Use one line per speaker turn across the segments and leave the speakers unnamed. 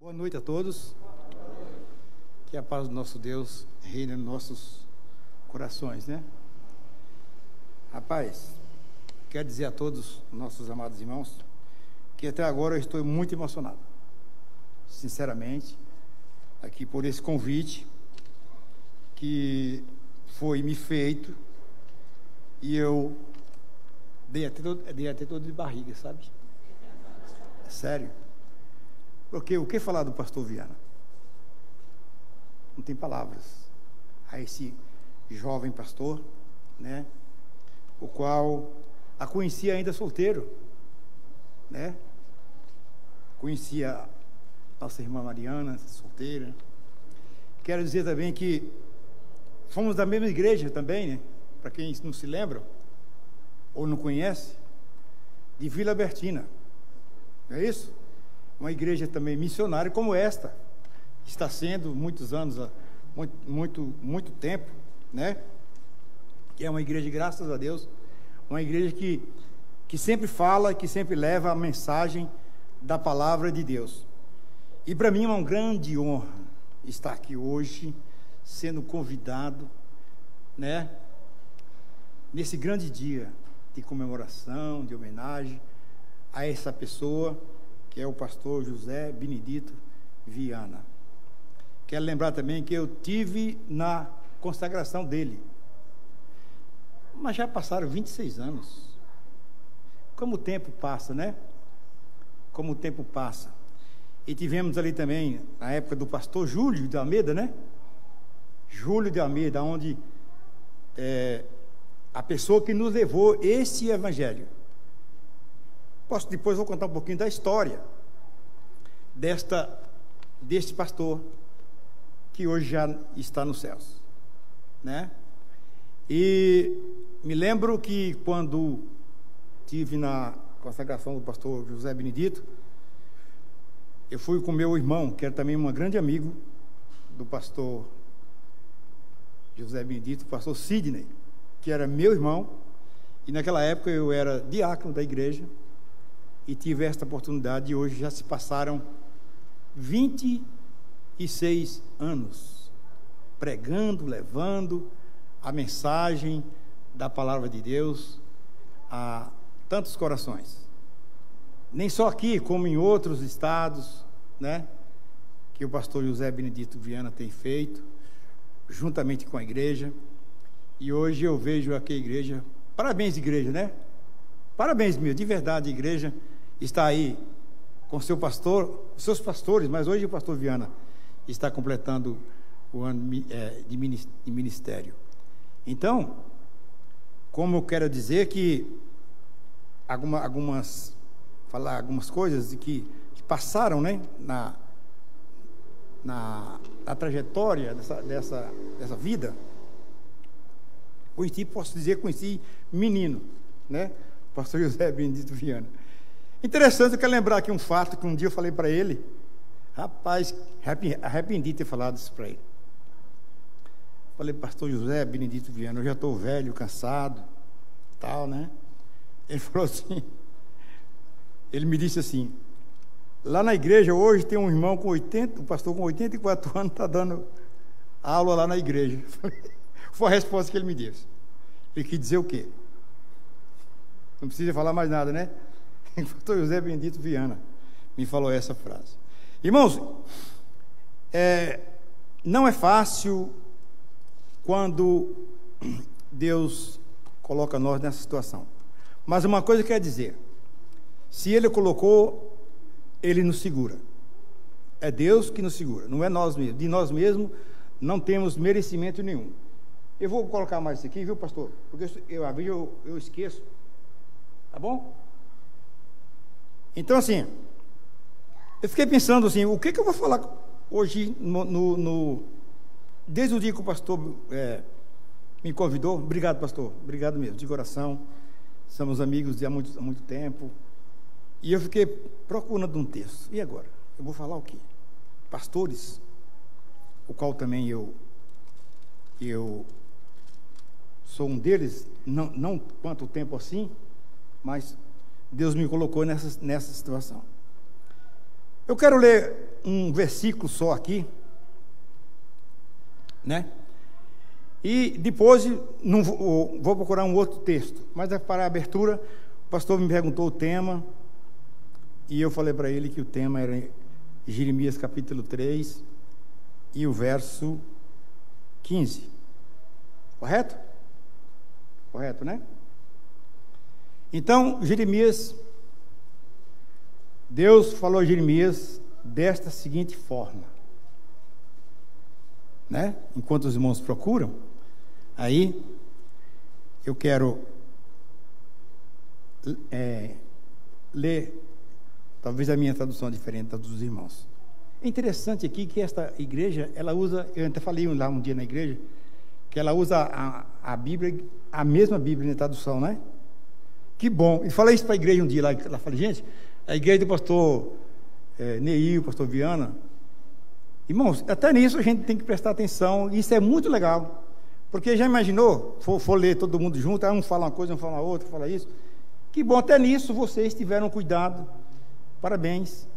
Boa noite a todos. Que a paz do nosso Deus reine nos nossos corações, né? Rapaz, quero dizer a todos nossos amados irmãos que até agora eu estou muito emocionado, sinceramente, aqui por esse convite que foi me feito e eu dei até todo de barriga, sabe? Sério. Porque o que falar do pastor Viana? Não tem palavras a esse jovem pastor, né? O qual a conhecia ainda solteiro, né? Conhecia nossa irmã Mariana, solteira. Quero dizer também que fomos da mesma igreja também, né? Para quem não se lembra ou não conhece, de Vila Bertina, não é isso? Uma igreja também missionária como esta, está sendo muitos anos, muito tempo, né? Que é uma igreja, graças a Deus, uma igreja que sempre fala, que sempre leva a mensagem da palavra de Deus. E para mim é uma grande honra estar aqui hoje, sendo convidado, né? Nesse grande dia de comemoração, de homenagem a essa pessoa, que é o pastor José Benedito Viana. Quero lembrar também que eu tive na consagração dele, mas já passaram 26 anos. Como o tempo passa, né? Como o tempo passa. E tivemos ali também, na época do pastor Júlio de Almeida, né? Júlio de Almeida, onde a pessoa que nos levou esse evangelho. Depois vou contar um pouquinho da história deste pastor que hoje já está nos céus, né? E me lembro que quando tive na consagração do pastor José Benedito, eu fui com meu irmão, que era também um grande amigo do pastor José Benedito, o pastor Sidney, que era meu irmão, e naquela época eu era diácono da igreja, e tive esta oportunidade, e hoje já se passaram 26 anos pregando, levando a mensagem da palavra de Deus a tantos corações, nem só aqui, como em outros estados, né, que o pastor José Benedito Viana tem feito, juntamente com a igreja. E hoje eu vejo aqui a igreja, parabéns igreja, né? Parabéns, meu, de verdade, a igreja está aí com seu pastor, seus pastores, mas hoje o pastor Viana está completando o ano de ministério. Então, como eu quero dizer que algumas coisas que passaram, né, na trajetória dessa vida, posso dizer, conheci menino, né? Pastor José Benedito Viana. Interessante, eu quero lembrar aqui um fato que um dia eu falei para ele, rapaz, arrependi de ter falado isso para ele. Falei, pastor José Benedito Viana, eu já estou velho, cansado, tal, né? Ele falou assim, ele me disse assim, lá na igreja hoje tem um irmão com 80, um pastor com 84 anos, está dando aula lá na igreja. Foi a resposta que ele me deu. Ele quis dizer o quê? Não precisa falar mais nada, né? O pastor José Benedito Viana me falou essa frase. Irmãos, não é fácil quando Deus coloca nós nessa situação. Mas uma coisa quer dizer, se Ele colocou, Ele nos segura. É Deus que nos segura, não é nós mesmos. De nós mesmos não temos merecimento nenhum. Eu vou colocar mais isso aqui, viu, pastor? Porque eu esqueço. Tá bom? Então, assim, eu fiquei pensando assim, o que eu vou falar hoje, desde o dia que o pastor me convidou. Obrigado, pastor, obrigado mesmo, de coração. Somos amigos de há muito tempo. E eu fiquei procurando um texto. E agora? Eu vou falar o quê? Pastores, o qual também eu sou um deles, não quanto tempo assim, mas Deus me colocou nessa situação. Eu quero ler um versículo só aqui, né? E depois vou procurar um outro texto, mas para a abertura, o pastor me perguntou o tema, e eu falei para ele que o tema era Jeremias capítulo 3 e o verso 15. Correto? Correto, né? Então, Jeremias, Deus falou a Jeremias desta seguinte forma, né? Enquanto os irmãos procuram, aí eu quero ler, talvez a minha tradução é diferente da dos irmãos. É interessante aqui que esta igreja, ela usa, eu até falei lá um dia na igreja, que ela usa a Bíblia, a mesma Bíblia na tradução, né? Que bom. E falei isso para a igreja um dia lá, falei, gente, a igreja do pastor Neil, pastor Viana, irmãos, até nisso a gente tem que prestar atenção, e isso é muito legal, porque já imaginou, for ler todo mundo junto, um fala uma coisa, um fala outra, fala isso, que bom, até nisso vocês tiveram cuidado, parabéns.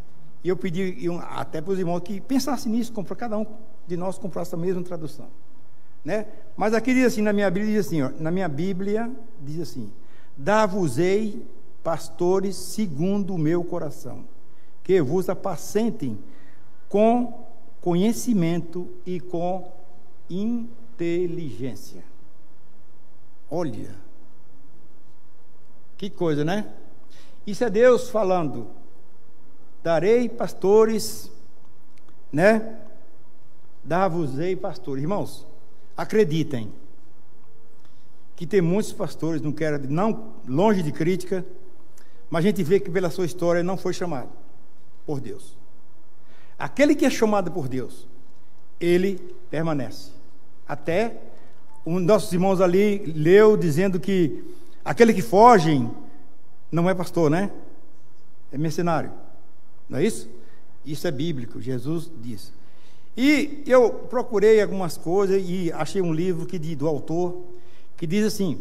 E eu pedi até para os irmãos que pensassem nisso, para cada um de nós comprasse a mesma tradução, né? Mas aqui diz assim, na minha Bíblia diz assim, ó, na minha Bíblia diz assim: dar-vos-ei pastores segundo o meu coração, que vos apacentem com conhecimento e com inteligência. Olha, que coisa, né? Isso é Deus falando. Darei pastores, né? Dar-vos-ei pastores. Irmãos, acreditem que tem muitos pastores, não longe de crítica, mas a gente vê que pela sua história não foi chamado por Deus. Aquele que é chamado por Deus, ele permanece. Até um dos nossos irmãos ali leu dizendo que aquele que foge não é pastor, né? É mercenário. Não é isso? Isso é bíblico, Jesus disse. E eu procurei algumas coisas e achei um livro do autor que diz assim,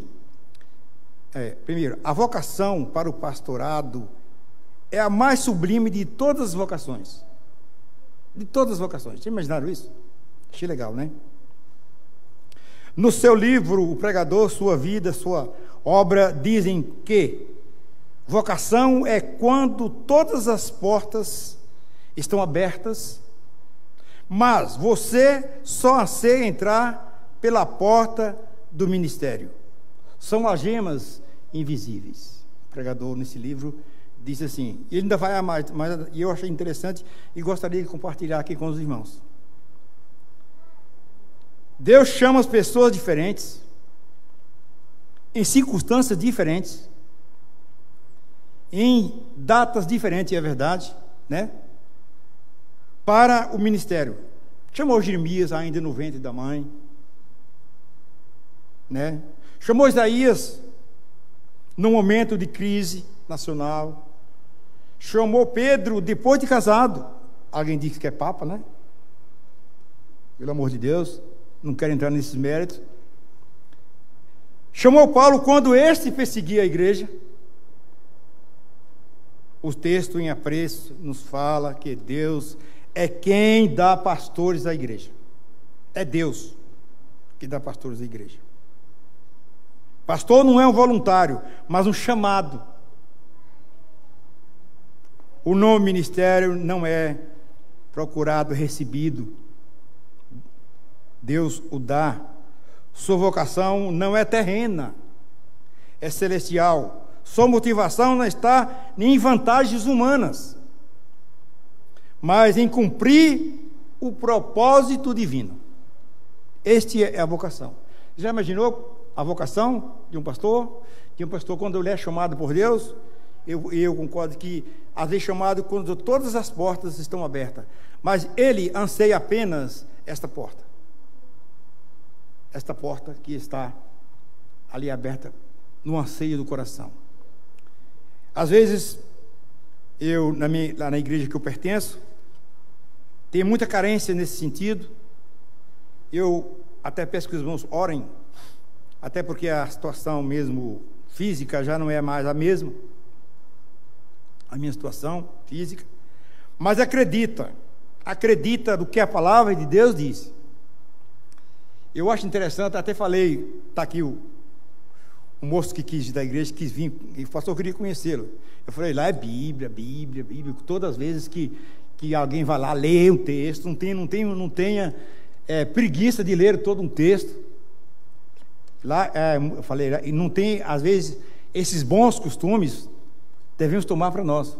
primeiro, a vocação para o pastorado é a mais sublime de todas as vocações. De todas as vocações. Vocês imaginaram isso? Achei legal, né? No seu livro, O Pregador, Sua Vida, Sua Obra, dizem que vocação é quando todas as portas estão abertas, mas você só anseia entrar pela porta do ministério. São algemas invisíveis. O pregador, nesse livro, diz assim, e ele ainda vai a mais, mas eu achei interessante e gostaria de compartilhar aqui com os irmãos. Deus chama as pessoas diferentes, em circunstâncias diferentes, em datas diferentes, é verdade, né? Para o ministério. Chamou Jeremias ainda no ventre da mãe, né? Chamou Isaías no momento de crise nacional. Chamou Pedro depois de casado. Alguém disse que é papa, né? Pelo amor de Deus, não quero entrar nesses méritos. Chamou Paulo quando este perseguia a igreja. O texto em apreço nos fala que Deus é quem dá pastores à igreja. É Deus que dá pastores à igreja. Pastor não é um voluntário, mas um chamado. O nome ministério não é procurado, recebido. Deus o dá. Sua vocação não é terrena, é celestial. Sua motivação não está em vantagens humanas, mas em cumprir o propósito divino. Este é a vocação. Já imaginou a vocação de um pastor? De um pastor, quando ele é chamado por Deus, eu concordo que às vezes chamado quando todas as portas estão abertas, mas ele anseia apenas esta porta. Esta porta que está ali aberta no anseio do coração. Às vezes, lá na igreja que eu pertenço, tenho muita carência nesse sentido. Eu até peço que os irmãos orem, até porque a situação mesmo física já não é mais a mesma, a minha situação física, mas acredita acredita do que a palavra de Deus diz. Eu acho interessante, até falei, está aqui o moço que quis ir da igreja, quis vir, e o pastor queria conhecê-lo. Eu falei, lá é Bíblia, Bíblia, Bíblia. Todas as vezes que alguém vai lá, lê um texto, não tenha preguiça de ler todo um texto. Lá, eu falei, não tem, às vezes, esses bons costumes, devemos tomar para nós.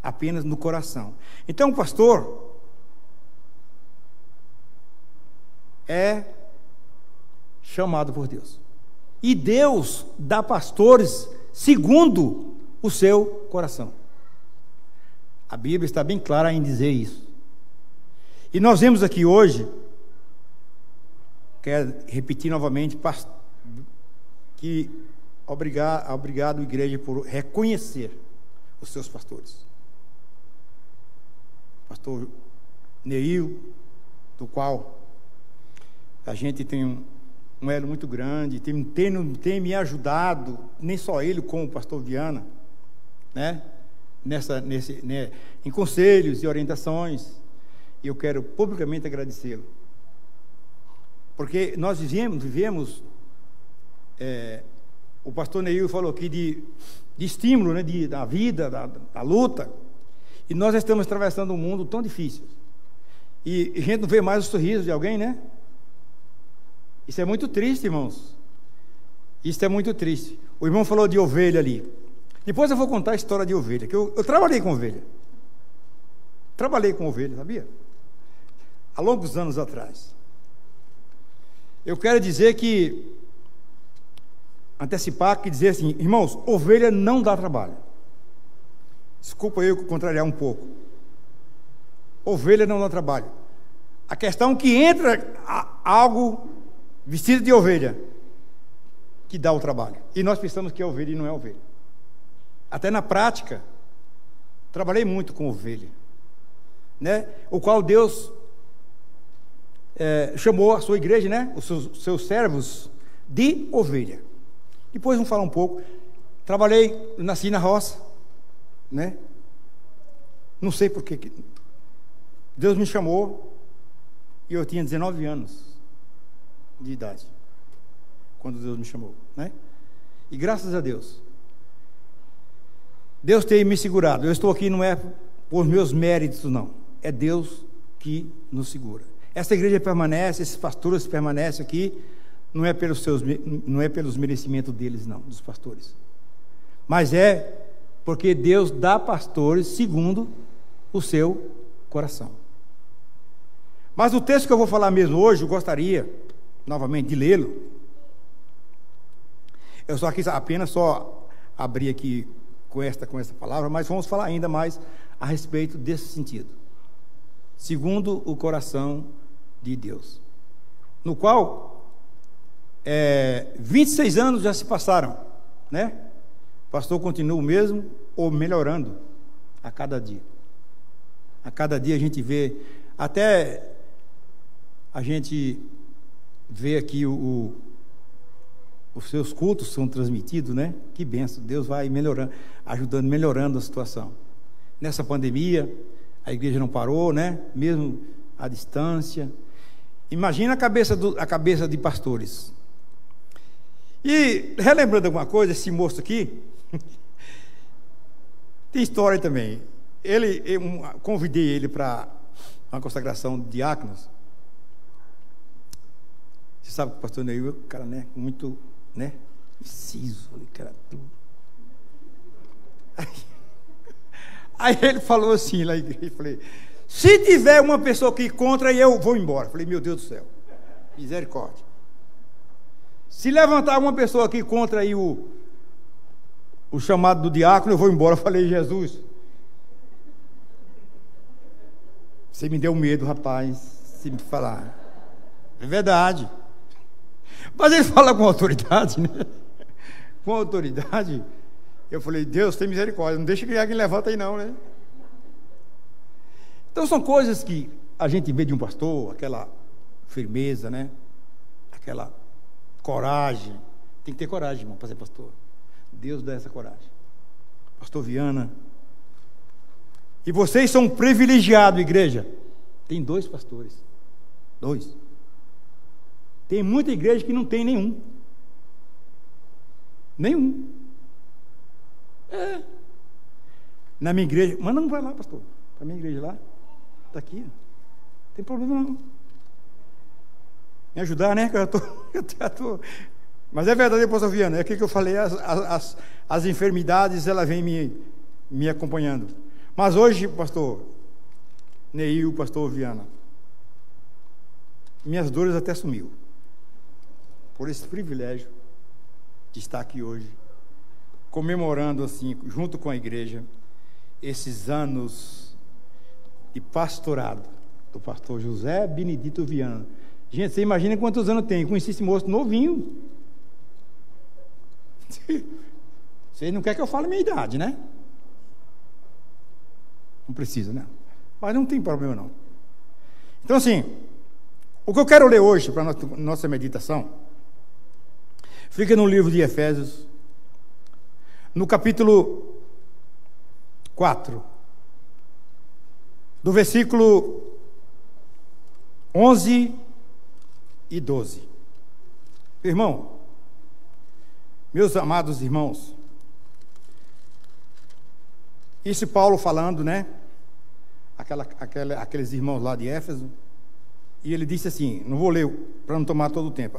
Apenas no coração. Então, o pastor é chamado por Deus. E Deus dá pastores segundo o seu coração. A Bíblia está bem clara em dizer isso. E nós vemos aqui hoje, quero repetir novamente, que obrigado, igreja, por reconhecer os seus pastores. Pastor Neil, do qual a gente tem um elo muito grande, tem me ajudado, nem só ele, como o pastor Viana, né? Em conselhos e orientações, e eu quero publicamente agradecê-lo, porque nós vivemos o pastor Neil falou aqui de estímulo, né? Da vida, da luta, e nós estamos atravessando um mundo tão difícil, e a gente não vê mais o sorriso de alguém, né? Isso é muito triste, irmãos. Isso é muito triste. O irmão falou de ovelha ali. Depois eu vou contar a história de ovelha, que eu trabalhei com ovelha. Trabalhei com ovelha, sabia? Há longos anos atrás. Eu quero dizer que, antecipar, que dizer assim, irmãos, ovelha não dá trabalho. Desculpa eu contrariar um pouco. Ovelha não dá trabalho. A questão é que entra algo vestido de ovelha que dá o trabalho. E nós pensamos que é ovelha e não é ovelha. Até na prática, trabalhei muito com ovelha, né? O qual Deus chamou a sua igreja, né? Os seus servos de ovelha. Depois vamos falar um pouco. Nasci na roça, né? Não sei por que Deus me chamou e eu tinha 19 anos de idade quando Deus me chamou, né? E graças a Deus tem me segurado. Eu estou aqui não é por meus méritos, não, é Deus que nos segura. Essa igreja permanece, esses pastores permanecem aqui, não é pelos merecimentos deles, não, dos pastores, mas é porque Deus dá pastores segundo o seu coração. Mas o texto que eu vou falar mesmo hoje, eu gostaria novamente de lê-lo. Eu só quis apenas abrir aqui com esta palavra, mas vamos falar ainda mais a respeito desse sentido. Segundo o coração de Deus, no qual 26 anos já se passaram, né? O pastor continua o mesmo ou melhorando a cada dia. A cada dia a gente vê, até a gente vê aqui os seus cultos são transmitidos, né? Que benção, Deus vai melhorando, melhorando a situação. Nessa pandemia, a igreja não parou, né? Mesmo à distância. Imagina a cabeça de pastores. E, relembrando alguma coisa, esse moço aqui, tem história também. Convidei ele para uma consagração de diáconos. Você sabe que o pastor Neil, cara, né, muito, né, preciso, cara, tudo. Aí ele falou assim lá na igreja, falei, se tiver uma pessoa aqui contra, eu vou embora. Falei, meu Deus do céu, misericórdia. Se levantar uma pessoa aqui contra aí o chamado do diácono, eu vou embora. Eu falei, Jesus, você me deu medo, rapaz, se me falar. É verdade. Mas ele fala com autoridade, né? Com autoridade. Eu falei, Deus, tem misericórdia, não deixa que alguém levanta aí não, né? Então são coisas que a gente vê de um pastor, aquela firmeza, né? Aquela coragem. Tem que ter coragem, irmão, para ser pastor. Deus dá essa coragem. Pastor Viana, E vocês são privilegiados, igreja. Tem 2 pastores. 2. Tem muita igreja que não tem nenhum. Nenhum. Na minha igreja, mas não vai lá, pastor. Para a minha igreja lá. Está aqui. Não tem problema não. Me ajudar, né? Que eu já tô. Mas é verdade, pastor Viana. É aquilo que eu falei, as enfermidades, ela vem me acompanhando. Mas hoje, pastor Neil, pastor Viana, minhas dores até sumiu. Por esse privilégio de estar aqui hoje, comemorando assim, junto com a igreja, esses anos de pastorado do pastor José Benedito Viana. Gente, você imagina quantos anos tem? Conheci esse moço novinho. Vocês não querem que eu fale a minha idade, né? Não precisa, né? Mas não tem problema não. Então assim, o que eu quero ler hoje para a nossa meditação fica no livro de Efésios, no capítulo 4, do versículo 11 e 12. Irmão, meus amados irmãos, isso Paulo falando, né? Aqueles irmãos lá de Éfeso, e ele disse assim, não vou ler para não tomar todo o tempo.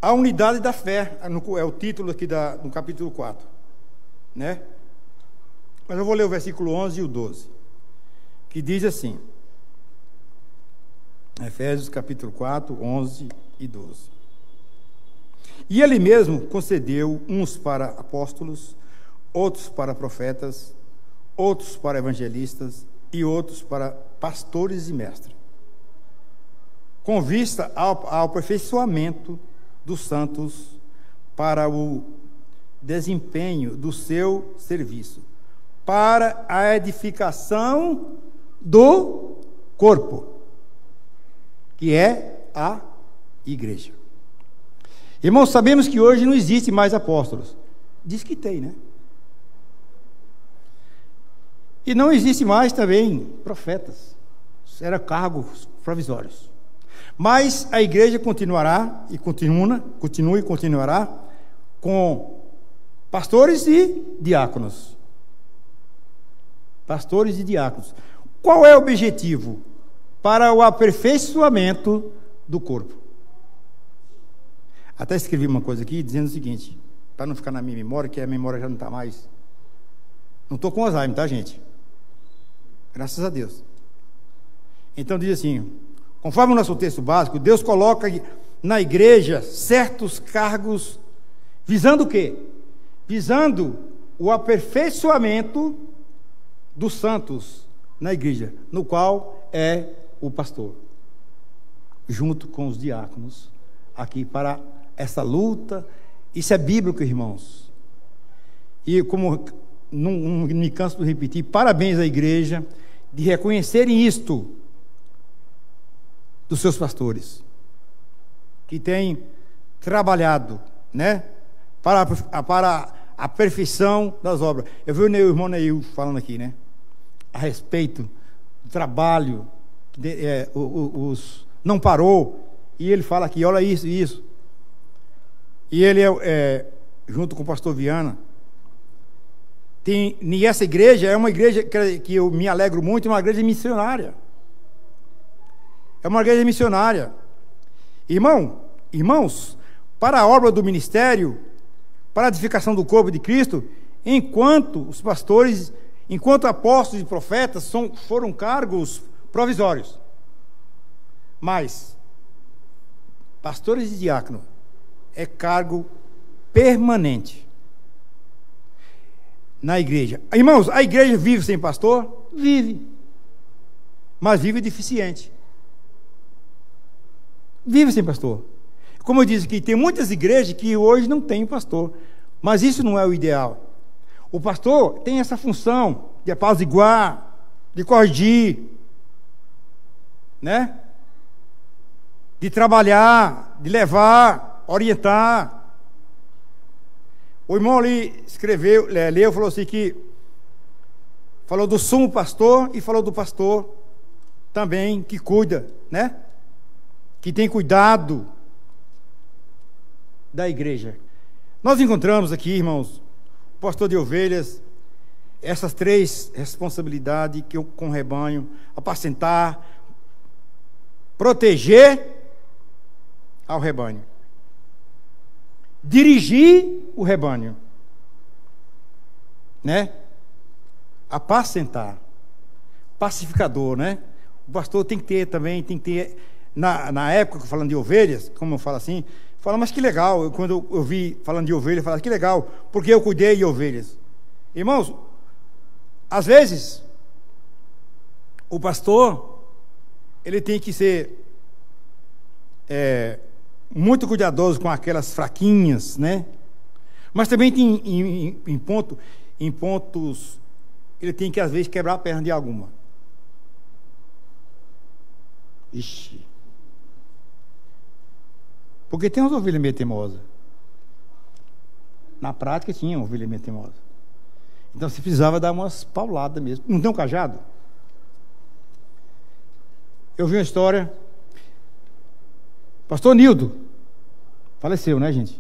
A unidade da fé é o título aqui no capítulo 4, né? Mas eu vou ler o versículo 11 e o 12, que diz assim, Efésios capítulo 4, 11 e 12. E ele mesmo concedeu uns para apóstolos, outros para profetas, outros para evangelistas e outros para pastores e mestres, com vista ao aperfeiçoamento dos santos para o desempenho do seu serviço, para a edificação do corpo, que é a igreja. Irmãos, sabemos que hoje não existe mais apóstolos. Diz que tem, né? E não existe mais também profetas. Eram cargos provisórios. Mas a igreja continuará e continua e continuará com pastores e diáconos. Pastores e diáconos. Qual é o objetivo? Para o aperfeiçoamento do corpo. Até escrevi uma coisa aqui dizendo o seguinte, para não ficar na minha memória, que a memória já não está mais. Não estou com Alzheimer, tá, gente? Graças a Deus. Então diz assim, conforme o nosso texto básico, Deus coloca na igreja certos cargos, visando o quê? Visando o aperfeiçoamento dos santos na igreja, no qual é o pastor, junto com os diáconos, aqui para essa luta. Isso é bíblico, irmãos. E como não me canso de repetir, parabéns à igreja de reconhecerem isto dos seus pastores, que têm trabalhado, né, para a perfeição das obras. Eu vi o irmão Neil falando aqui, né, a respeito do trabalho, não parou, e ele fala aqui, olha isso e isso. E ele junto com o pastor Viana, e essa igreja é uma igreja que eu me alegro muito, é uma igreja missionária. É uma igreja missionária. Irmãos, para a obra do ministério, para a edificação do corpo de Cristo, enquanto os pastores, enquanto apóstolos e profetas foram cargos provisórios. Mas pastores e diáconos é cargo permanente na igreja. Irmãos, a igreja vive sem pastor? Vive. Mas vive deficiente. Vive sem pastor. Como eu disse aqui, tem muitas igrejas que hoje não têm pastor. Mas isso não é o ideal. O pastor tem essa função de apaziguar, de corrigir, né? De trabalhar, de levar, orientar. O irmão ali leu, falou assim que falou do sumo pastor e falou do pastor também que cuida, né? Que tem cuidado da igreja. Nós encontramos aqui, irmãos, o pastor de ovelhas, essas três responsabilidades que eu, com o rebanho: apacentar, proteger ao rebanho, dirigir o rebanho, né? Apacentar, pacificador, né? O pastor tem que ter também, na época, falando de ovelhas, como eu falo assim, fala, mas que legal, quando eu vi falando de ovelhas, eu falava, que legal, porque eu cuidei de ovelhas. Irmãos, às vezes, o pastor, ele tem que ser muito cuidadoso com aquelas fraquinhas, né? Mas também tem em pontos, ele tem que às vezes quebrar a perna de alguma. Ixi. Porque tem umas ovelhas meio teimosas. Na prática tinha uma ovelha meio teimosa. Então você precisava dar umas pauladas mesmo. Não tem um cajado? Eu vi uma história. Pastor Nildo faleceu, né, gente?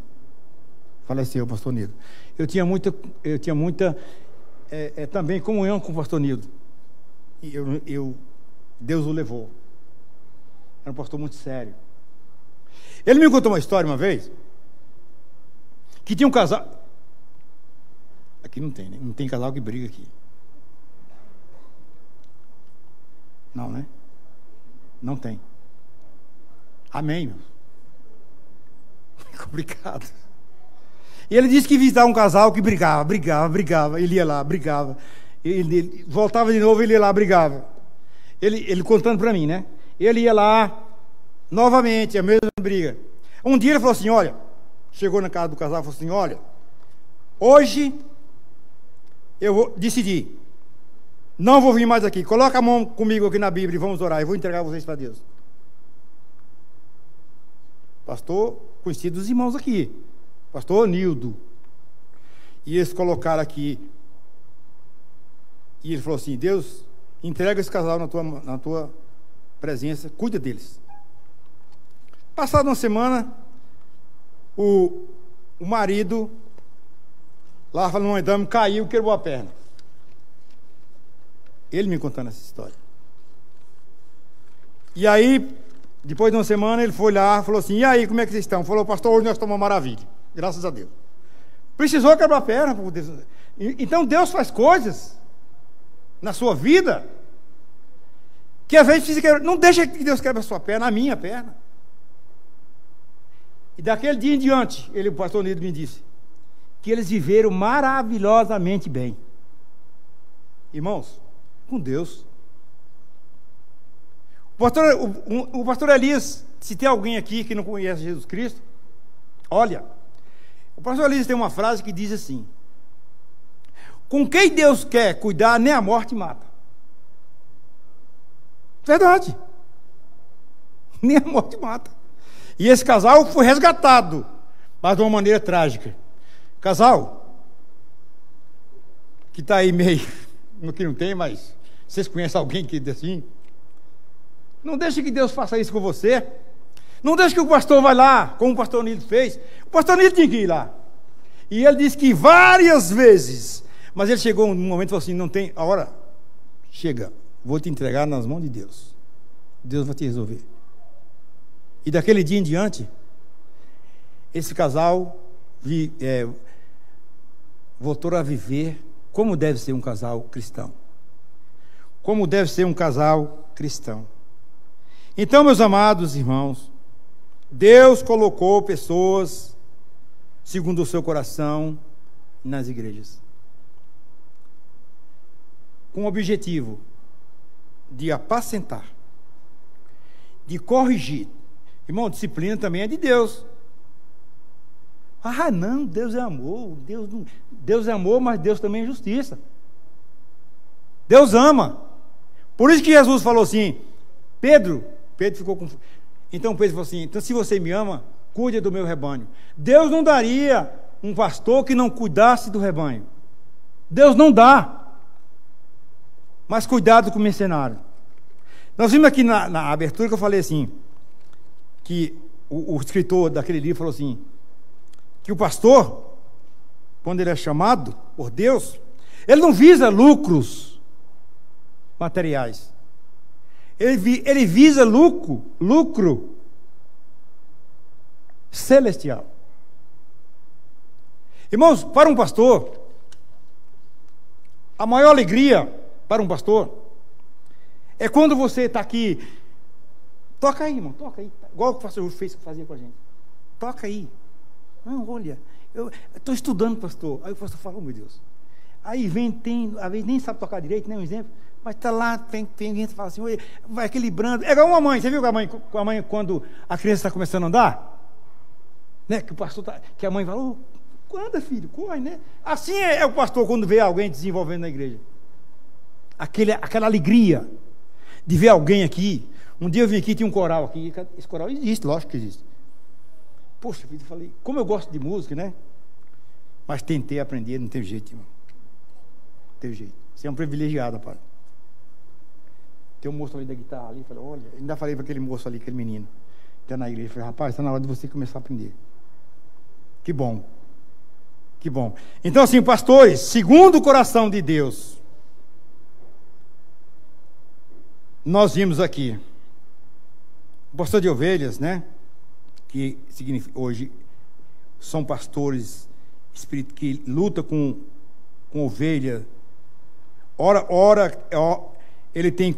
Faleceu o pastor Nildo. Eu tinha muita também comunhão com o pastor Nildo. E Deus o levou. Era um pastor muito sério. Ele me contou uma história uma vez, que tinha um casal. Aqui não tem, né? Não tem casal que briga aqui. Não, né? Não tem. Amém, meu. É complicado. E ele disse que visitava um casal que brigava. Ele ia lá, brigava. Ele voltava de novo, ele ia lá, brigava. Ele contando para mim, né? Ele ia lá, novamente, a mesma briga. Um dia ele falou assim, olha, chegou na casa do casal e falou assim, olha, hoje eu vou decidir, não vou vir mais aqui, coloca a mão comigo aqui na Bíblia e vamos orar, eu vou entregar vocês para Deus. Pastor, conhecido dos irmãos aqui, pastor Nildo. E eles colocaram aqui, e ele falou assim, Deus, entrega esse casal na tua presença, cuida deles. Passada uma semana, o marido, lá falando um exame, caiu e quebrou a perna. Ele me contando essa história. E aí, depois de uma semana, ele foi lá, falou assim, e aí, como é que vocês estão? Falou, pastor, hoje nós estamos uma maravilha, graças a Deus. Precisou quebrar a perna. Então Deus faz coisas na sua vida que às vezes precisa quebrar. Não deixa que Deus quebre a sua perna, a minha perna. E daquele dia em diante, o pastor Nildo me disse que eles viveram maravilhosamente bem. Irmãos, com Deus. O pastor Elias, se tem alguém aqui que não conhece Jesus Cristo, olha, o pastor Elias tem uma frase que diz assim: com quem Deus quer cuidar, nem a morte mata. Verdade. Nem a morte mata. E esse casal foi resgatado, mas de uma maneira trágica. Casal, que está aí meio, que não tem, mas vocês conhecem alguém que diz assim? Não deixe que Deus faça isso com você. Não deixe que o pastor vá lá, como o pastor Nildo fez. O pastor Nildo tinha que ir lá. E ele disse que várias vezes, mas ele chegou num momento e falou assim, não tem, a hora, chega, vou te entregar nas mãos de Deus. Deus vai te resolver. E daquele dia em diante, esse casal voltou a viver como deve ser um casal cristão. Como deve ser um casal cristão. Então, meus amados irmãos, Deus colocou pessoas segundo o seu coração nas igrejas, com o objetivo de apacentar, de corrigir. Irmão, disciplina também é de Deus. Ah, não, Deus é amor. Deus é amor, mas Deus também é justiça. Deus ama. Por isso que Jesus falou assim, Pedro ficou com... Então Pedro falou assim, então se você me ama, cuide do meu rebanho. Deus não daria um pastor que não cuidasse do rebanho. Deus não dá. Mas cuidado com o mercenário. Nós vimos aqui na abertura que eu falei assim, que o escritor daquele livro falou assim, que o pastor, quando ele é chamado por Deus, ele não visa lucros materiais. Ele visa lucro celestial. Irmãos, para um pastor, a maior alegria para um pastor é quando você está aqui. Toca aí, irmão, toca aí. Igual o pastor Júlio fazia com a gente. Toca aí. Não, olha, eu estou estudando, pastor. Aí o pastor fala, oh meu Deus. Aí vem, às vezes nem sabe tocar direito, nem um exemplo, mas está lá, tem gente que fala assim, olha, vai equilibrando. É igual uma mãe, você viu com a mãe quando a criança está começando a andar? Né? Que o pastor que a mãe fala, oh, anda filho, corre, né? Assim é o pastor quando vê alguém desenvolvendo na igreja. Aquela alegria de ver alguém aqui. Um dia eu vim aqui, tinha um coral aqui. Esse coral existe, lógico que existe. Poxa vida, eu falei, como eu gosto de música, né? Mas tentei aprender, não teve jeito, irmão. Não teve jeito. Você é um privilegiado, pai. Tem um moço ali da guitarra ali, falei, olha, ainda falei para aquele moço ali, aquele menino, que está na igreja, falei, rapaz, está na hora de você começar a aprender. Que bom. Que bom. Então, assim, pastores, segundo o coração de Deus, nós vimos aqui o pastor de ovelhas, né? Que significa, hoje são pastores que lutam com ovelha. Ora, ele tem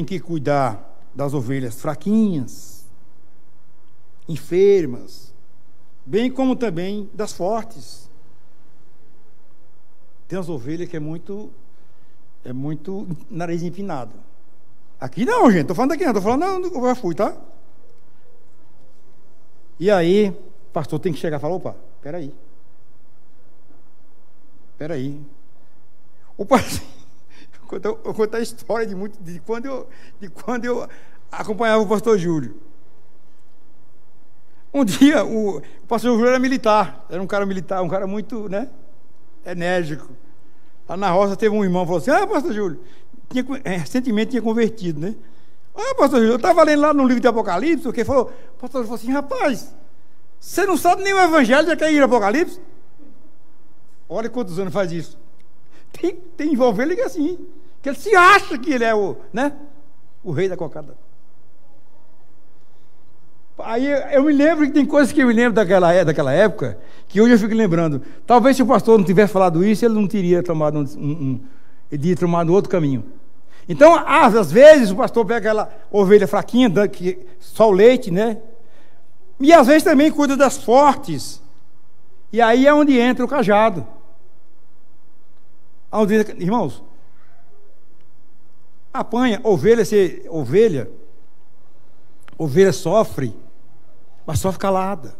que cuidar das ovelhas fraquinhas, enfermas, bem como também das fortes. Tem umas ovelhas que é muito nariz empinado. Aqui não, gente, estou falando daqui não, estou falando não, eu já fui, tá? E aí, o pastor tem que chegar e falar, opa, peraí. O pastor, eu conto a história de quando eu acompanhava o pastor Júlio. Um dia, o pastor Júlio era militar, era um cara militar, um cara muito, né, enérgico. Lá na roça teve um irmão que falou assim, pastor Júlio, recentemente tinha convertido, né? Pastor Júlio, eu estava lendo lá no livro de Apocalipse, o que falou, o pastor falou assim, rapaz, você não sabe nem o evangelho, já quer ir em Apocalipse? Olha quantos anos faz isso. Tem envolvendo ele assim, que ele se acha que ele é o rei da cocada. Aí eu me lembro que tem coisas que eu me lembro daquela época, que hoje eu fico lembrando. Talvez se o pastor não tivesse falado isso, ele não teria tomado ele teria tomado outro caminho. Então, às vezes, o pastor pega aquela ovelha fraquinha, só o leite, né? E às vezes também cuida das fortes. E aí é onde entra o cajado. Irmãos, apanha, ovelha sofre, mas sofre calada,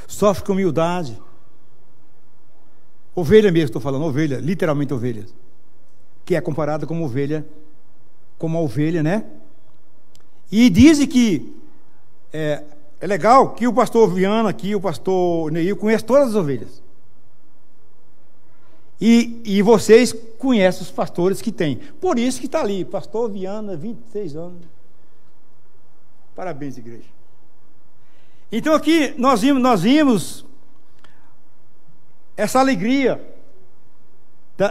sofre com humildade. Ovelha mesmo, estou falando, ovelha, literalmente ovelhas, que é comparada como a ovelha, né? E dizem que é legal que o pastor Viana aqui, o pastor Neil, conhece todas as ovelhas. E vocês conhecem os pastores que tem. Por isso que está ali, pastor Viana, 26 anos. Parabéns, igreja. Então aqui nós vimos essa alegria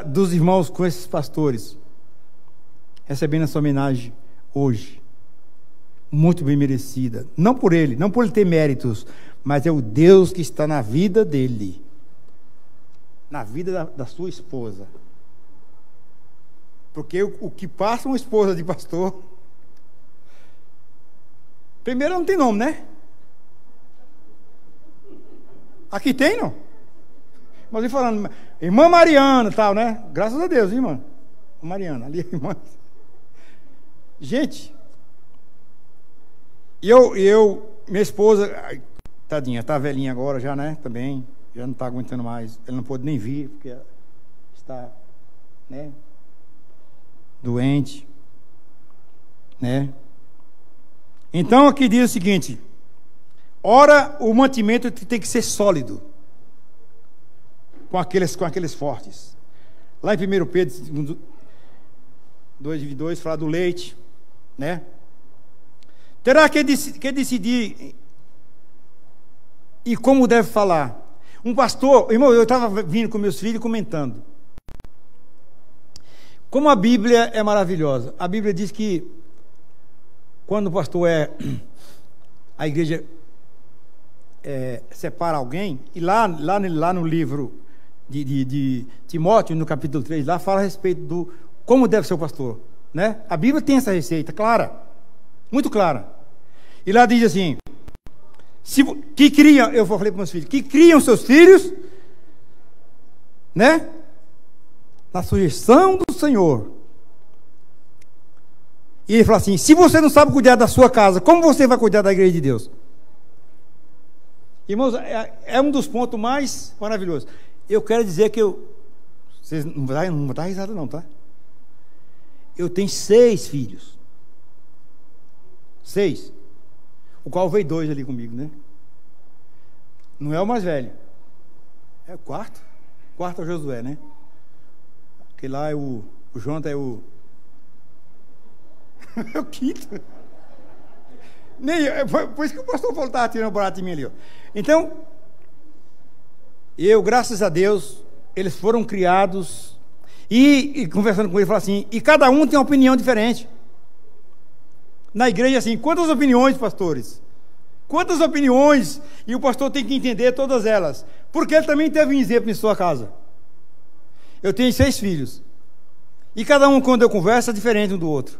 dos irmãos com esses pastores, recebendo essa homenagem hoje, muito bem merecida, não por ele ter méritos, mas é o Deus que está na vida dele, na vida da sua esposa, porque o que passa uma esposa de pastor, primeiro não tem nome, né? Aqui tem, não? Mas eu falando, irmã Mariana, tal, né? Graças a Deus, irmã Mariana, ali a irmã. Gente, minha esposa, tadinha, tá velhinha agora já, né? Também, já não está aguentando mais. Ela não pôde nem vir, porque está, né? Doente, né? Então aqui diz o seguinte: ora, o mantimento tem que ser sólido com aqueles fortes. Lá em 1 Pedro, 2:22 fala do leite, né? Terá que decidir e como deve falar. Um pastor, irmão, eu estava vindo com meus filhos comentando. Como a Bíblia é maravilhosa. A Bíblia diz que quando o pastor a igreja separa alguém, e lá no livro de Timóteo, no capítulo 3, lá fala a respeito do como deve ser o pastor, né? A Bíblia tem essa receita clara, muito clara. E lá diz assim, eu falei para meus filhos, que criam seus filhos, né? Na sujeição do Senhor. E ele fala assim, se você não sabe cuidar da sua casa, como você vai cuidar da igreja de Deus? Irmãos, é um dos pontos mais maravilhosos. Eu quero dizer que vocês não vão dar risada não, tá? Eu tenho 6 filhos. 6. O qual veio 2 ali comigo, né? Não é o mais velho. É o quarto. O quarto é o Josué, né? Aquele lá é o Jonathan é o... é o quinto. Por isso que o pastor falou que estava tirando barato de mim ali, ó. Então, graças a Deus, eles foram criados e conversando com ele, falou assim, e cada um tem uma opinião diferente. Na igreja, assim, quantas opiniões, pastores? Quantas opiniões? E o pastor tem que entender todas elas. Porque ele também teve um exemplo em sua casa. Eu tenho 6 filhos. E cada um, quando eu converso, é diferente um do outro.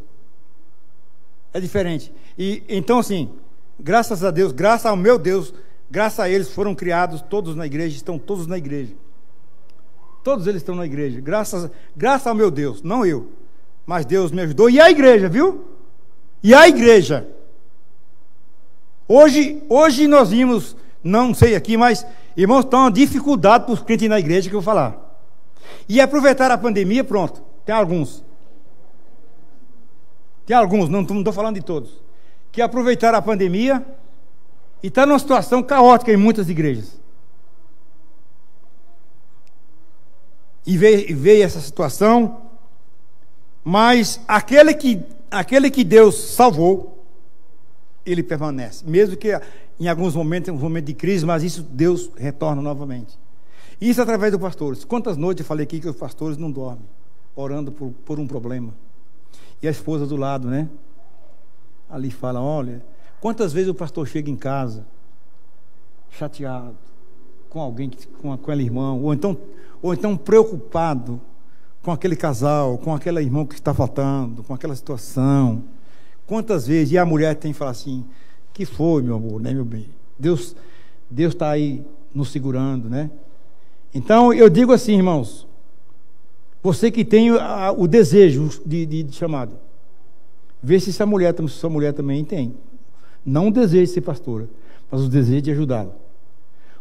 É diferente. E então, assim, graças a Deus, graças ao meu Deus, graças a eles, foram criados todos na igreja, estão todos na igreja. Todos eles estão na igreja. Graças ao meu Deus, não eu. Mas Deus me ajudou. E a igreja, viu? E a igreja. Hoje nós vimos, não sei aqui, mas, irmãos, está uma dificuldade para os crentes na igreja que eu vou falar. E aproveitar a pandemia, pronto. Tem alguns, não estou falando de todos, que aproveitaram a pandemia e está numa situação caótica em muitas igrejas. E veio essa situação, mas aquele que Deus salvou, ele permanece, mesmo que em alguns momentos, um momento de crise, mas isso Deus retorna novamente. Isso através dos pastores. Quantas noites eu falei aqui que os pastores não dormem, orando por um problema. E a esposa do lado, né? Ali fala, olha, quantas vezes o pastor chega em casa, chateado, com alguém, com aquele irmão, ou então preocupado com aquele casal, com aquele irmão que está faltando, com aquela situação. Quantas vezes, e a mulher tem que falar assim, que foi, meu amor, né, meu bem? Deus está aí nos segurando, né? Então, eu digo assim, irmãos, você que tem o desejo de chamado, vê se sua mulher também tem. Não o desejo de ser pastora, mas o desejo de ajudá-la.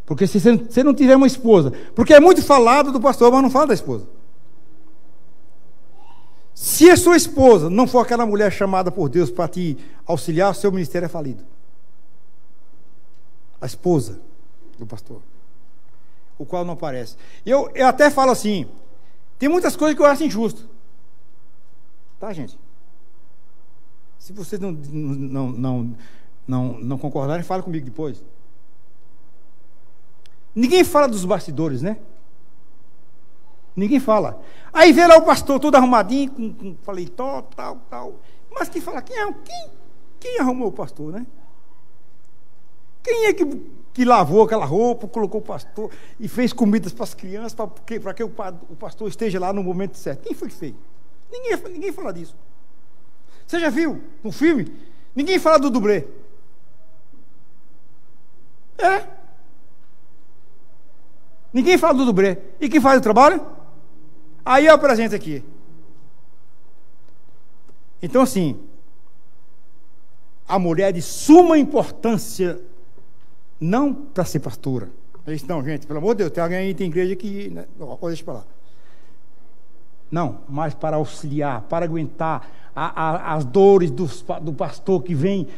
Porque se você não tiver uma esposa, porque é muito falado do pastor, mas não fala da esposa. Se a sua esposa não for aquela mulher chamada por Deus para te auxiliar, o seu ministério é falido. A esposa do pastor, o qual não aparece. Eu até falo assim, tem muitas coisas que eu acho injusto. Tá, gente? Se vocês não concordarem, fala comigo depois. Ninguém fala dos bastidores, né? Ninguém fala. Aí vê lá o pastor todo arrumadinho, com paletó, tal. Mas quem fala? Quem arrumou o pastor, né? Quem é que lavou aquela roupa, colocou o pastor e fez comidas para as crianças, para que o pastor esteja lá no momento certo? Quem foi que fez? Ninguém fala disso. Você já viu no filme? Ninguém fala do dublê. Ninguém fala do dublê. E quem faz o trabalho? Aí eu apresento aqui. Então, assim, a mulher é de suma importância, não para ser pastora. Não, gente, pelo amor de Deus, tem alguém aí, tem igreja que... Né, deixa para lá. Não, mas para auxiliar, para aguentar as dores do pastor que vem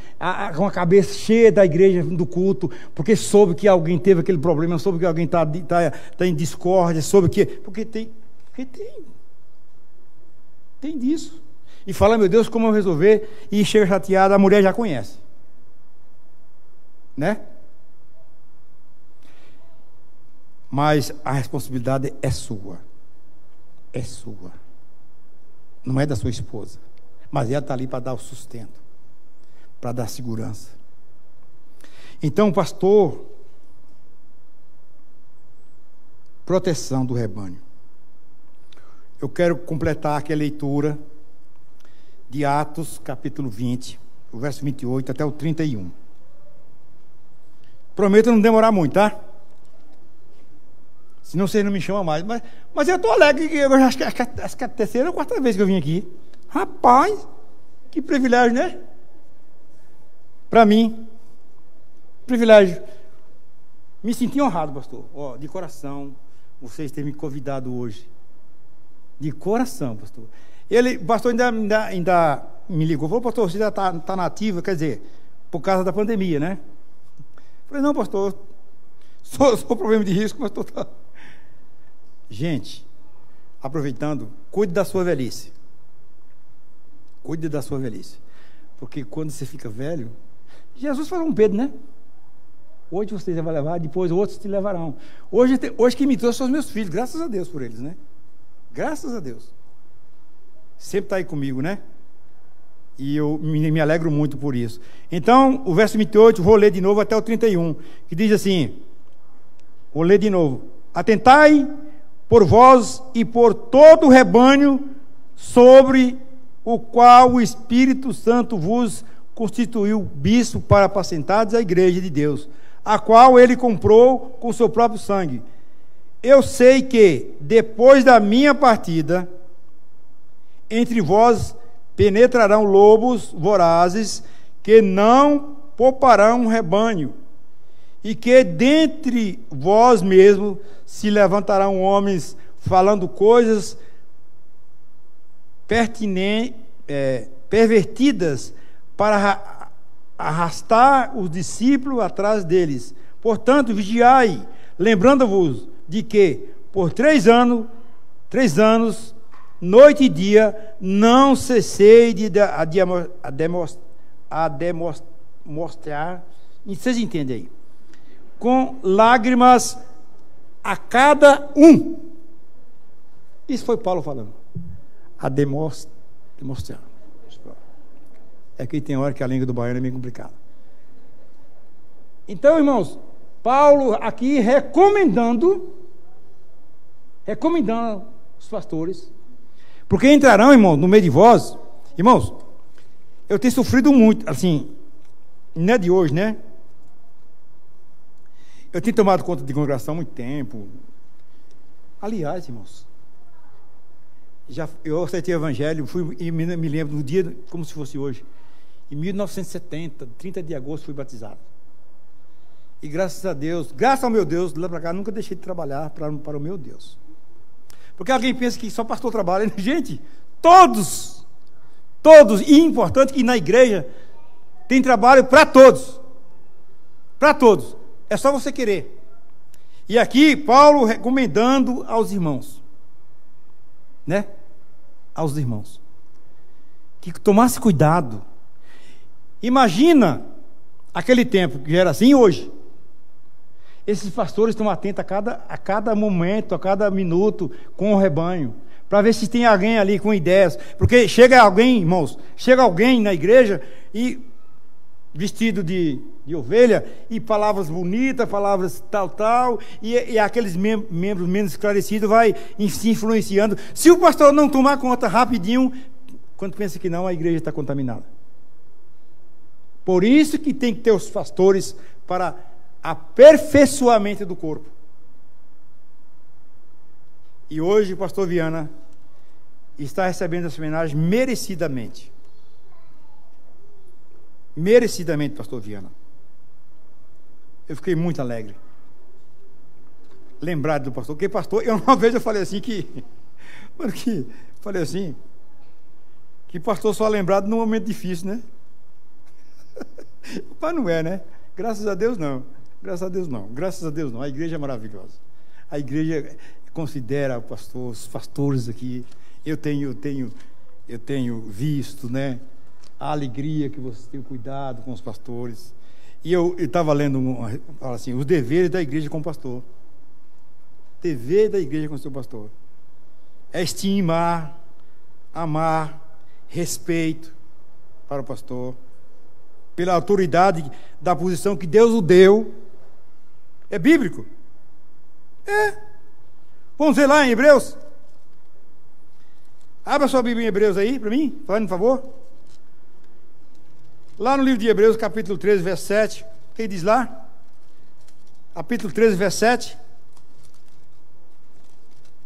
com a cabeça cheia da igreja, do culto, porque soube que alguém teve aquele problema, soube que alguém está em discórdia, soube que... Porque tem disso. E fala, meu Deus, como eu resolver? E chega chateada, a mulher já conhece. Né? Mas a responsabilidade é sua. É sua. Não é da sua esposa. Mas ela está ali para dar o sustento, para dar segurança. Então, pastor, proteção do rebanho. Eu quero completar aqui a leitura de Atos, capítulo 20, o verso 28 até o 31. Prometo não demorar muito, tá? Senão vocês não me chamam mais. Mas eu estou alegre, eu acho que é a terceira ou quarta vez que eu vim aqui. Rapaz, que privilégio, né? Para mim, privilégio. Me senti honrado, pastor. Ó, de coração, vocês terem me convidado hoje. De coração, pastor. O pastor ainda me ligou. Falou, pastor, você já está na ativa, quer dizer, por causa da pandemia, né? Falei, não, pastor, sou problema de risco, pastor. Tá. Gente, aproveitando, cuide da sua velhice. Cuide da sua velhice. Porque quando você fica velho, Jesus falou com Pedro, né? Hoje vocês vão levar, depois outros te levarão. Hoje quem me trouxe são os meus filhos, graças a Deus por eles, né? Graças a Deus. Sempre está aí comigo, né? E eu me alegro muito por isso. Então, o verso 28, vou ler de novo até o 31, que diz assim, vou ler de novo. Atentai por vós e por todo o rebanho sobre o qual o Espírito Santo vos constituiu bispo para apacentados a igreja de Deus, a qual ele comprou com seu próprio sangue. Eu sei que, depois da minha partida, entre vós penetrarão lobos vorazes, que não pouparão um rebanho, e que dentre vós mesmos se levantarão homens falando coisas pervertidas para arrastar os discípulos atrás deles. Portanto, vigiai, lembrando-vos de que por 3 anos, noite e dia, não cessei de demonstrar, vocês entendem aí, com lágrimas a cada um. Isso foi Paulo falando. A demonstrar. É que tem hora que a língua do baiano é meio complicada. Então, irmãos, Paulo aqui recomendando os pastores, porque entrarão, irmãos, no meio de vós. Irmãos, eu tenho sofrido muito, assim, não é de hoje, né? Eu tenho tomado conta de congregação há muito tempo. Aliás, irmãos, eu aceitei o evangelho, e me lembro do dia como se fosse hoje. Em 1970, 30 de agosto, fui batizado. E graças a Deus, graças ao meu Deus, lá para cá, nunca deixei de trabalhar para o meu Deus. Porque alguém pensa que só pastor trabalha. Gente, todos, e importante que na igreja tem trabalho para todos. Para todos. É só você querer. E aqui, Paulo recomendando aos irmãos, né? Aos irmãos, que tomasse cuidado. Imagina aquele tempo que era assim hoje. Esses pastores estão atentos a cada momento, a cada minuto com o rebanho, para ver se tem alguém ali com ideias. Porque chega alguém, irmãos, na igreja e vestido de ovelha, e palavras bonitas, palavras tal, e aqueles membros menos esclarecidos vai se influenciando. Se o pastor não tomar conta rapidinho, quando pensa que não, a igreja está contaminada. Por isso que tem que ter os pastores para aperfeiçoamento do corpo. E hoje o pastor Viana está recebendo essa homenagem merecidamente. Merecidamente, pastor Viana. Eu fiquei muito alegre. Lembrado do pastor. Porque pastor, uma vez eu falei assim que pastor só é lembrado num momento difícil, né? Mas não é, né? Graças a Deus não. Graças a Deus não. Graças a Deus não. A igreja é maravilhosa. A igreja considera os pastores aqui. Eu tenho eu tenho visto, né, a alegria que vocês têm cuidado com os pastores. E eu estava lendo, fala assim, os deveres da igreja com o pastor. Dever da igreja com o seu pastor é estimar, amar, respeito para o pastor, pela autoridade da posição que Deus o deu. É bíblico. É. Vamos ver lá em Hebreus. Abra sua Bíblia em Hebreus aí, para mim, fazendo um favor. Lá no livro de Hebreus, capítulo 13, verso 7. O que diz lá? Capítulo 13, verso 7.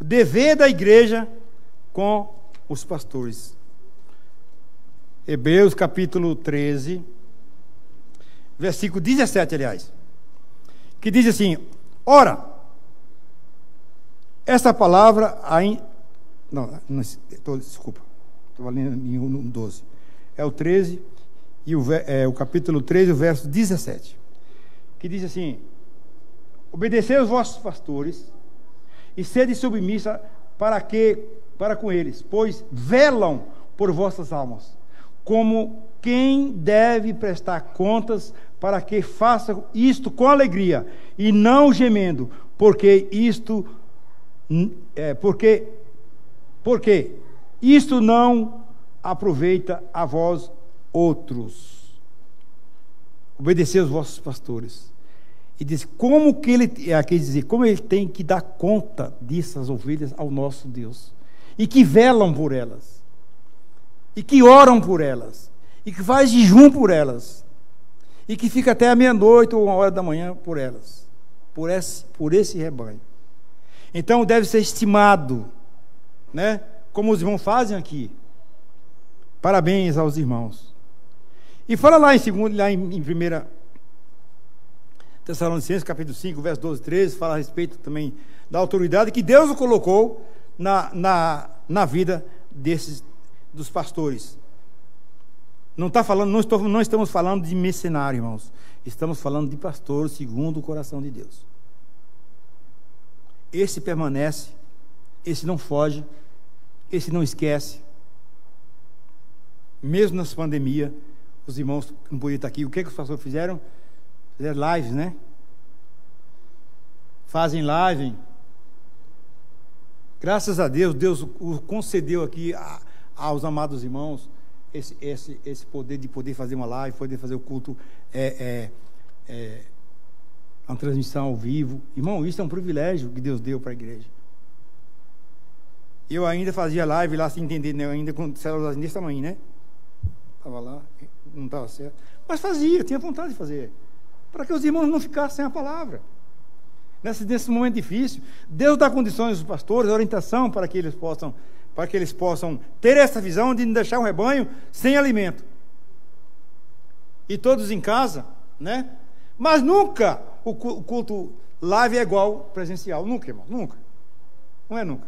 O dever da igreja com os pastores. Hebreus, capítulo 13, versículo 17, aliás. Que diz assim: ora, essa palavra ainda. Desculpa, estou lendo em 12. É o 13 e o capítulo 13, o verso 17. Que diz assim: obedecei aos vossos pastores e sede submissa para com eles, pois velam por vossas almas, como quem deve prestar contas, para que façam isto com alegria e não gemendo, porque isto não aproveita a vós outros. Obedecei aos vossos pastores. E diz como que como ele tem que dar conta dessas ovelhas ao nosso Deus, e que velam por elas, e que oram por elas, e que faz jejum por elas, e que fica até a meia-noite ou 1h da manhã por elas, por esse rebanho. Então deve ser estimado, né? Como os irmãos fazem aqui. Parabéns aos irmãos. E fala lá em 1 Tessalonicenses, capítulo 5, verso 12 e 13, fala a respeito também da autoridade que Deus o colocou na vida dos pastores. Não estamos falando de mercenário, irmãos. Estamos falando de pastor segundo o coração de Deus. Esse permanece, esse não foge, esse não esquece. Mesmo nessa pandemia, os irmãos não podiam estar aqui. O que os pastores fizeram? Fizeram lives, né? Fazem live. Graças a Deus, Deus o concedeu aqui aos amados irmãos esse poder de poder fazer uma live, poder fazer o culto, uma transmissão ao vivo. Irmão, isso é um privilégio que Deus deu para a igreja. Eu ainda fazia live lá, sem entender, né? Ainda com células desse tamanho, né? Estava lá, não estava certo. Mas fazia, tinha vontade de fazer. Para que os irmãos não ficassem sem a palavra. Nesse momento difícil, Deus dá condições aos pastores, orientação para que eles possam ter essa visão de não deixar o rebanho sem alimento. E todos em casa, né? Mas nunca o culto live é igual presencial. Nunca, irmão, nunca. Não é nunca.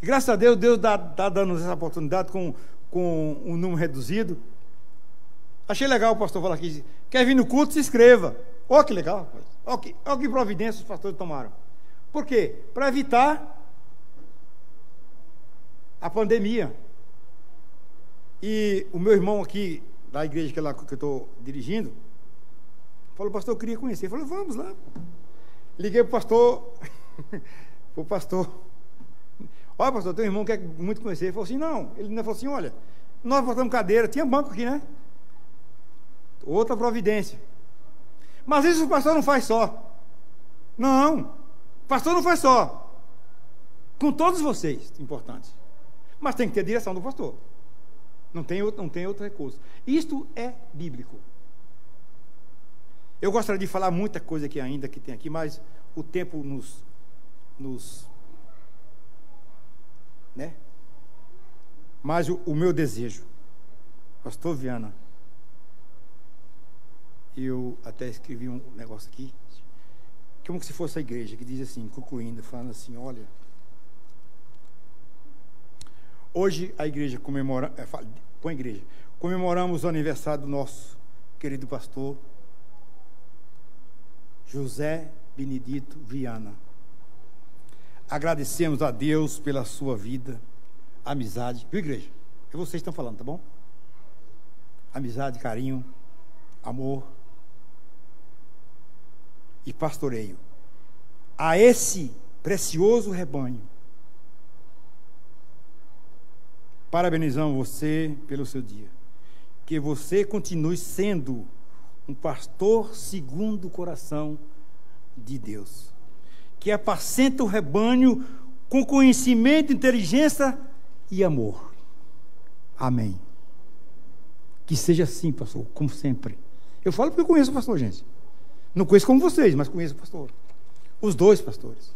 E graças a Deus, Deus está dando essa oportunidade com um número reduzido. Achei legal o pastor falar aqui: quer vir no culto, se inscreva. Olha que legal, rapaz. Olha que providência os pastores tomaram. Por quê? Para evitar a pandemia. E o meu irmão aqui, da igreja que eu estou dirigindo, falou: pastor, eu queria conhecer. Falei: vamos lá. Liguei para o pastor. Olha, pastor, tem um irmão que quer muito conhecer. Ele falou assim: não. Ele ainda falou assim: olha, nós botamos cadeira, tinha banco aqui, né? Outra providência. Mas isso o pastor não faz só. Não, o pastor não faz só. Com todos vocês, importantes. Mas tem que ter a direção do pastor. Não tem outro recurso. Isto é bíblico. Eu gostaria de falar muita coisa aqui ainda que tem aqui, mas o tempo né? Mas o meu desejo, pastor Viana, eu até escrevi um negócio aqui, como se fosse a igreja, que diz assim, concluindo, falando assim: olha, hoje a igreja comemoramos o aniversário do nosso querido pastor José Benedito Viana. Agradecemos a Deus pela sua vida, amizade, viu, igreja? É vocês que estão falando, tá bom? Amizade, carinho, amor e pastoreio a esse precioso rebanho. Parabenizamos você pelo seu dia. Que você continue sendo um pastor segundo o coração de Deus, que apacenta o rebanho com conhecimento, inteligência e amor. Amém. Que seja assim, pastor, como sempre. Eu falo porque eu conheço o pastor, gente. Não conheço como vocês, mas conheço o pastor. Os dois pastores.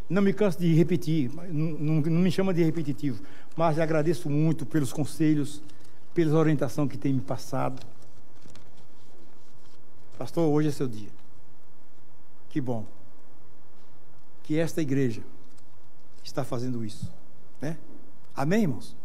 Não me canso de repetir, não me chama de repetitivo, mas agradeço muito pelos conselhos, pela orientação que tem me passado. Pastor, hoje é seu dia. Que bom que esta igreja está fazendo isso, né? Amém, irmãos?